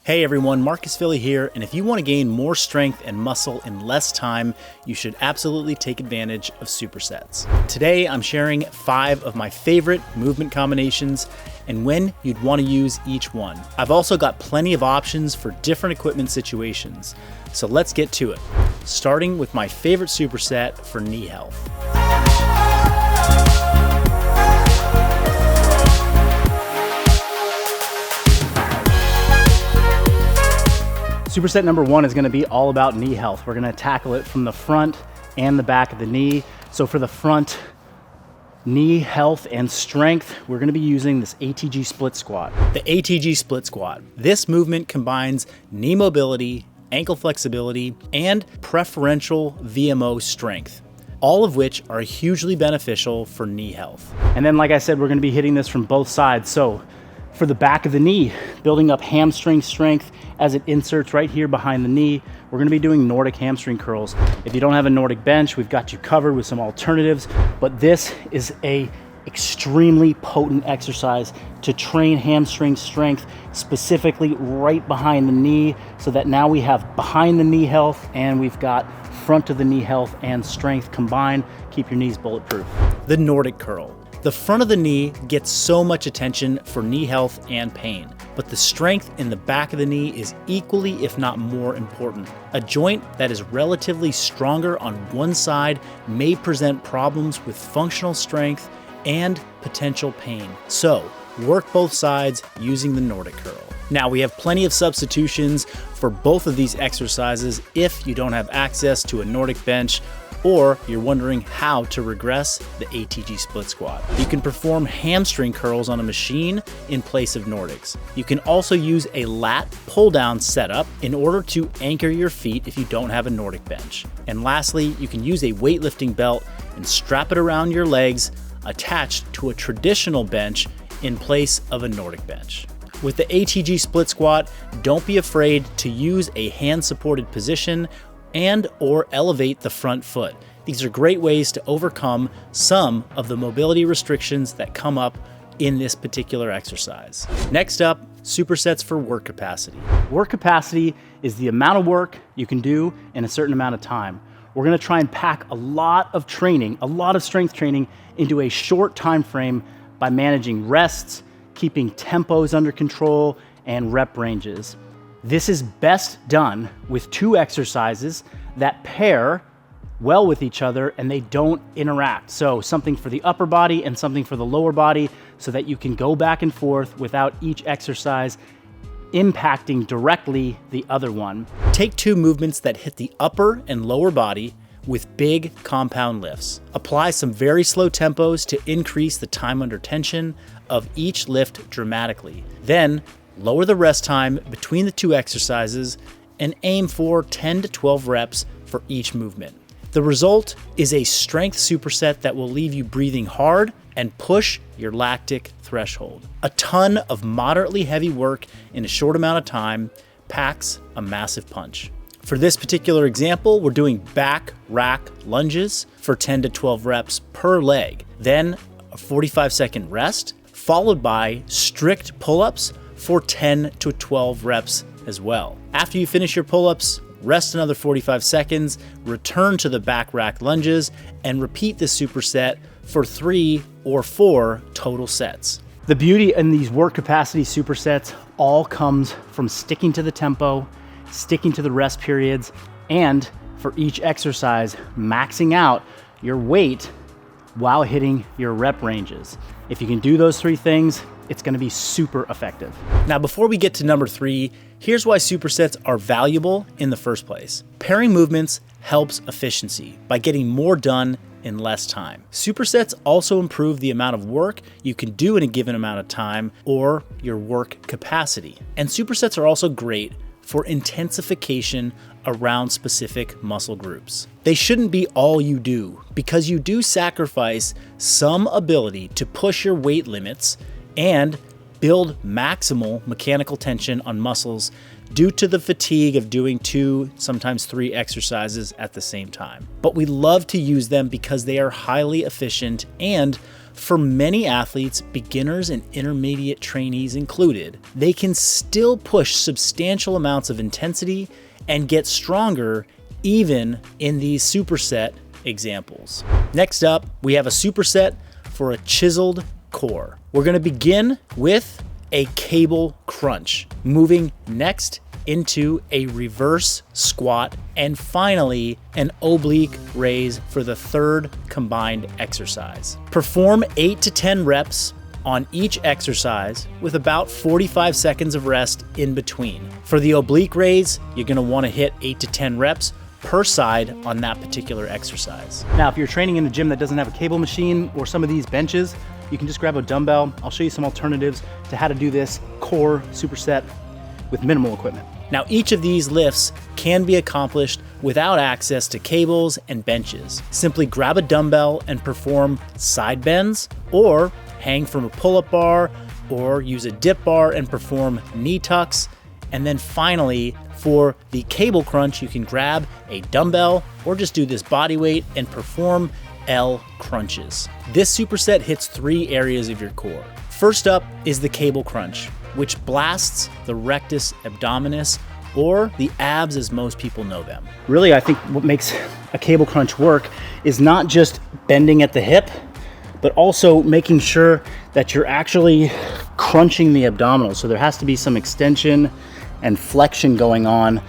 Hey everyone, Marcus Philly here, and if you want to gain more strength and muscle in less time, you should absolutely take advantage of Supersets. Today I'm sharing 5 of my favorite movement combinations and when you'd want to use each one. I've also got plenty of options for different equipment situations, so let's get to it. Starting with my favorite superset for knee health. Superset number 1 is going to be all about knee health. We're going to tackle it from the front and the back of the knee. So for the front knee health and strength, we're going to be using this ATG split squat. The ATG split squat. This movement combines knee mobility, ankle flexibility, and preferential VMO strength, all of which are hugely beneficial for knee health. And then, like I said, we're going to be hitting this from both sides. So for the back of the knee, building up hamstring strength as it inserts right here behind the knee, we're gonna be doing Nordic hamstring curls. If you don't have a Nordic bench, we've got you covered with some alternatives, but this is a extremely potent exercise to train hamstring strength, specifically right behind the knee, so that now we have behind the knee health and we've got front of the knee health and strength combined. Keep your knees bulletproof. The Nordic curl. The front of the knee gets so much attention for knee health and pain, but the strength in the back of the knee is equally, if not more important. A joint that is relatively stronger on one side may present problems with functional strength and potential pain. So, work both sides using the Nordic curl. Now, we have plenty of substitutions for both of these exercises if you don't have access to a Nordic bench or you're wondering how to regress the ATG split squat. You can perform hamstring curls on a machine in place of Nordics. You can also use a lat pull-down setup in order to anchor your feet if you don't have a Nordic bench. And lastly, you can use a weightlifting belt and strap it around your legs attached to a traditional bench in place of a Nordic bench. With the ATG split squat, don't be afraid to use a hand-supported position and or elevate the front foot. These are great ways to overcome some of the mobility restrictions that come up in this particular exercise. Next up, supersets for work capacity. Work capacity is the amount of work you can do in a certain amount of time. We're gonna try and pack a lot of training, a lot of strength training into a short time frame by managing rests, keeping tempos under control, and rep ranges. This is best done with 2 exercises that pair well with each other and they don't interact. So something for the upper body and something for the lower body so that you can go back and forth without each exercise impacting directly the other one. Take 2 movements that hit the upper and lower body with big compound lifts. Apply some very slow tempos to increase the time under tension of each lift dramatically. Then lower the rest time between the 2 exercises and aim for 10 to 12 reps for each movement. The result is a strength superset that will leave you breathing hard and push your lactic threshold. A ton of moderately heavy work in a short amount of time packs a massive punch. For this particular example, we're doing back rack lunges for 10 to 12 reps per leg, then a 45-second rest, followed by strict pull-ups for 10 to 12 reps as well. After you finish your pull-ups, rest another 45 seconds, return to the back rack lunges, and repeat this superset for 3 or 4 total sets. The beauty in these work capacity supersets all comes from sticking to the tempo, sticking to the rest periods, and for each exercise, maxing out your weight while hitting your rep ranges. If you can do those 3 things, it's gonna be super effective. Now, before we get to number 3, here's why supersets are valuable in the first place. Pairing movements helps efficiency by getting more done in less time. Supersets also improve the amount of work you can do in a given amount of time or your work capacity. And supersets are also great for intensification around specific muscle groups. They shouldn't be all you do because you do sacrifice some ability to push your weight limits and build maximal mechanical tension on muscles due to the fatigue of doing 2, sometimes 3 exercises at the same time. But we love to use them because they are highly efficient and For many athletes, beginners and intermediate trainees included, they can still push substantial amounts of intensity and get stronger even in these superset examples. Next up, we have a superset for a chiseled core. We're going to begin with a cable crunch, moving next into a reverse squat, and finally an oblique raise for the third combined exercise. Perform 8 to 10 reps on each exercise with about 45 seconds of rest in between. For the oblique raise, you're gonna wanna hit 8 to 10 reps per side on that particular exercise. Now, if you're training in a gym that doesn't have a cable machine or some of these benches, you can just grab a dumbbell. I'll show you some alternatives to how to do this core superset with minimal equipment. Now, each of these lifts can be accomplished without access to cables and benches. Simply grab a dumbbell and perform side bends, or hang from a pull-up bar, or use a dip bar and perform knee tucks. And then finally, for the cable crunch, you can grab a dumbbell or just do this body weight and perform L crunches. This superset hits 3 areas of your core. First up is the cable crunch, which blasts the rectus abdominis, or the abs as most people know them. Really, I think what makes a cable crunch work is not just bending at the hip, but also making sure that you're actually crunching the abdominals. So there has to be some extension and flexion going on.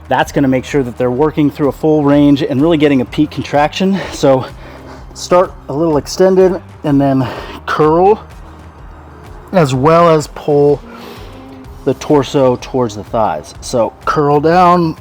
That's gonna make sure that they're working through a full range and really getting a peak contraction. So start a little extended and then curl, as well as pull the torso towards the thighs. So curl down,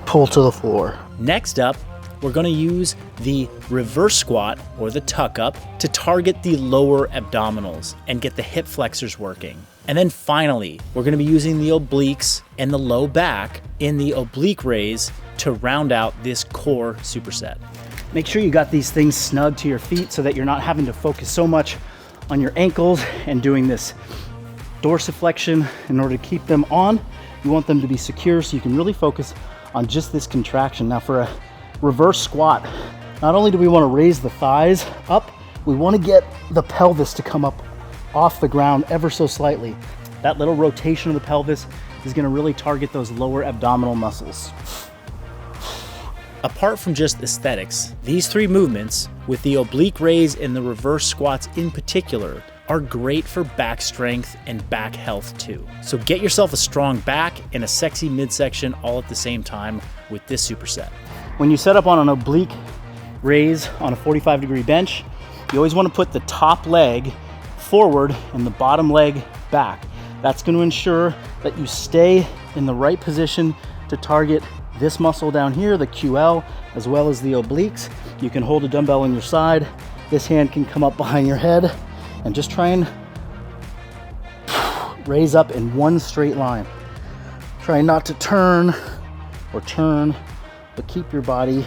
pull to the floor. Next up, we're gonna use the reverse squat or the tuck up to target the lower abdominals and get the hip flexors working. And then finally, we're gonna be using the obliques and the low back in the oblique raise to round out this core superset. Make sure you got these things snug to your feet so that you're not having to focus so much on your ankles and doing this dorsiflexion in order to keep them on. You want them to be secure so you can really focus on just this contraction. Now for a reverse squat, not only do we want to raise the thighs up, we want to get the pelvis to come up off the ground ever so slightly. That little rotation of the pelvis is going to really target those lower abdominal muscles. Apart from just aesthetics, these 3 movements, with the oblique raise and the reverse squats in particular, are great for back strength and back health too. So get yourself a strong back and a sexy midsection all at the same time with this superset. When you set up on an oblique raise on a 45-degree bench, you always want to put the top leg forward and the bottom leg back. That's going to ensure that you stay in the right position to target this muscle down here, the QL, as well as the obliques. You can hold a dumbbell on your side. This hand can come up behind your head and just try and raise up in one straight line. Try not to turn, but keep your body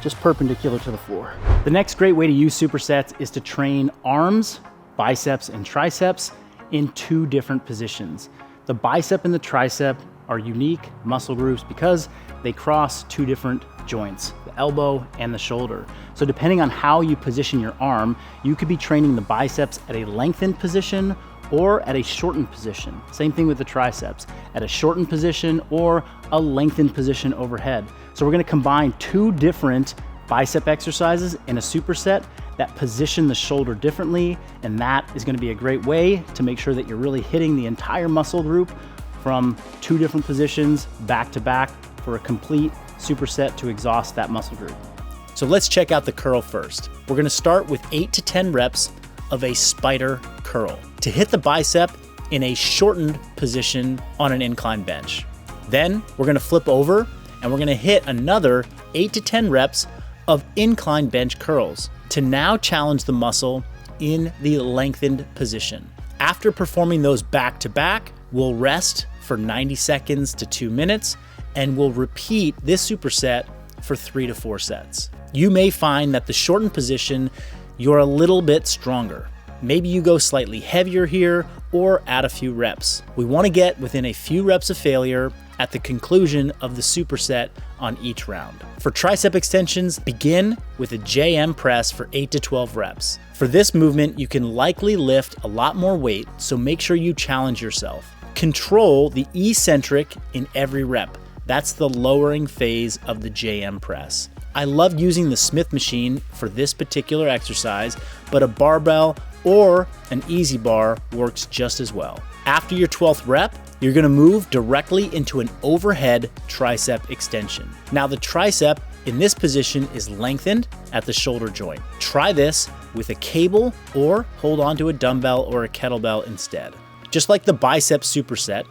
just perpendicular to the floor. The next great way to use supersets is to train arms, biceps, and triceps in 2 different positions. The bicep and the tricep are unique muscle groups because they cross 2 different joints, the elbow and the shoulder. So depending on how you position your arm, you could be training the biceps at a lengthened position or at a shortened position. Same thing with the triceps, at a shortened position or a lengthened position overhead. So we're gonna combine 2 different bicep exercises in a superset that position the shoulder differently, and that is gonna be a great way to make sure that you're really hitting the entire muscle group from 2 different positions back to back for a complete superset to exhaust that muscle group. So let's check out the curl first. We're gonna start with 8 to 10 reps of a spider curl to hit the bicep in a shortened position on an incline bench. Then we're gonna flip over and we're gonna hit another 8 to 10 reps of incline bench curls to now challenge the muscle in the lengthened position. After performing those back to back, we'll rest for 90 seconds to 2 minutes, and we'll repeat this superset for 3 to 4 sets. You may find that the shortened position, you're a little bit stronger. Maybe you go slightly heavier here or add a few reps. We want to get within a few reps of failure at the conclusion of the superset on each round. For tricep extensions, begin with a JM press for 8 to 12 reps. For this movement, you can likely lift a lot more weight, so make sure you challenge yourself. Control the eccentric in every rep. That's the lowering phase of the JM press. I love using the Smith machine for this particular exercise, but a barbell or an easy bar works just as well. After your 12th rep, you're gonna move directly into an overhead tricep extension. Now the tricep in this position is lengthened at the shoulder joint. Try this with a cable or hold on to a dumbbell or a kettlebell instead. Just like the bicep superset,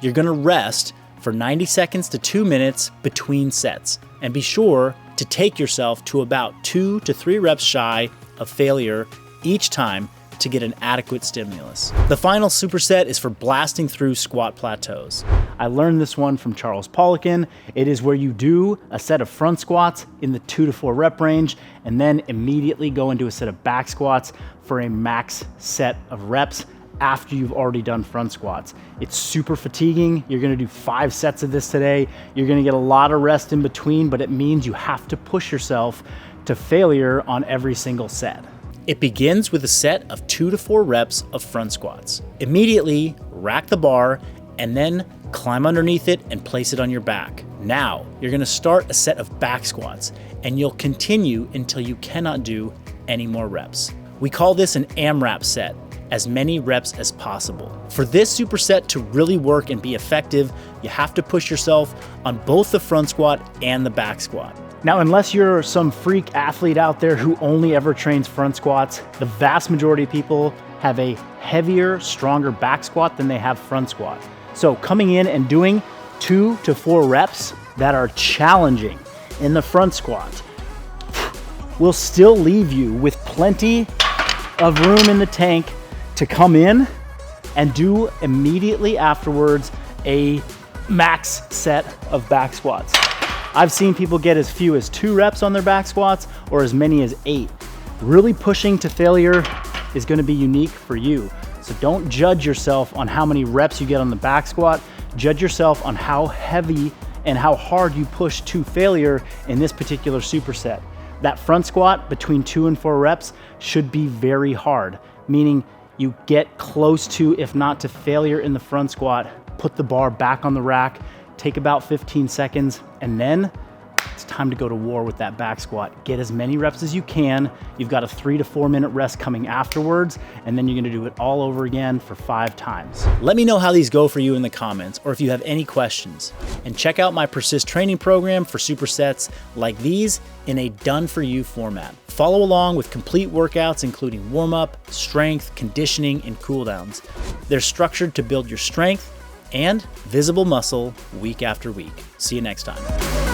you're gonna rest for 90 seconds to 2 minutes between sets, and be sure to take yourself to about 2 to 3 reps shy of failure each time to get an adequate stimulus. The final superset is for blasting through squat plateaus. I learned this one from Charles Poliquin. It is where you do a set of front squats in the 2 to 4 rep range and then immediately go into a set of back squats for a max set of reps after you've already done front squats. It's super fatiguing. You're gonna do 5 sets of this today. You're gonna get a lot of rest in between, but it means you have to push yourself to failure on every single set. It begins with a set of 2 to 4 reps of front squats. Immediately rack the bar and then climb underneath it and place it on your back. Now you're gonna start a set of back squats and you'll continue until you cannot do any more reps. We call this an AMRAP set, as many reps as possible. For this superset to really work and be effective, you have to push yourself on both the front squat and the back squat. Now, unless you're some freak athlete out there who only ever trains front squats, the vast majority of people have a heavier, stronger back squat than they have front squat. So coming in and doing 2 to 4 reps that are challenging in the front squat will still leave you with plenty of room in the tank to come in and do immediately afterwards a max set of back squats. I've seen people get as few as 2 reps on their back squats or as many as 8. Really pushing to failure is gonna be unique for you. So don't judge yourself on how many reps you get on the back squat. Judge yourself on how heavy and how hard you push to failure in this particular superset. That front squat between 2 and 4 reps should be very hard, meaning you get close to, if not to failure in the front squat, put the bar back on the rack, take about 15 seconds, and then it's time to go to war with that back squat. Get as many reps as you can. You've got a 3 to 4 minute rest coming afterwards, and then you're gonna do it all over again for 5 times. Let me know how these go for you in the comments, or if you have any questions. And check out my Persist training program for supersets like these in a done-for-you format. Follow along with complete workouts including warm-up, strength, conditioning, and cooldowns. They're structured to build your strength and visible muscle week after week. See you next time.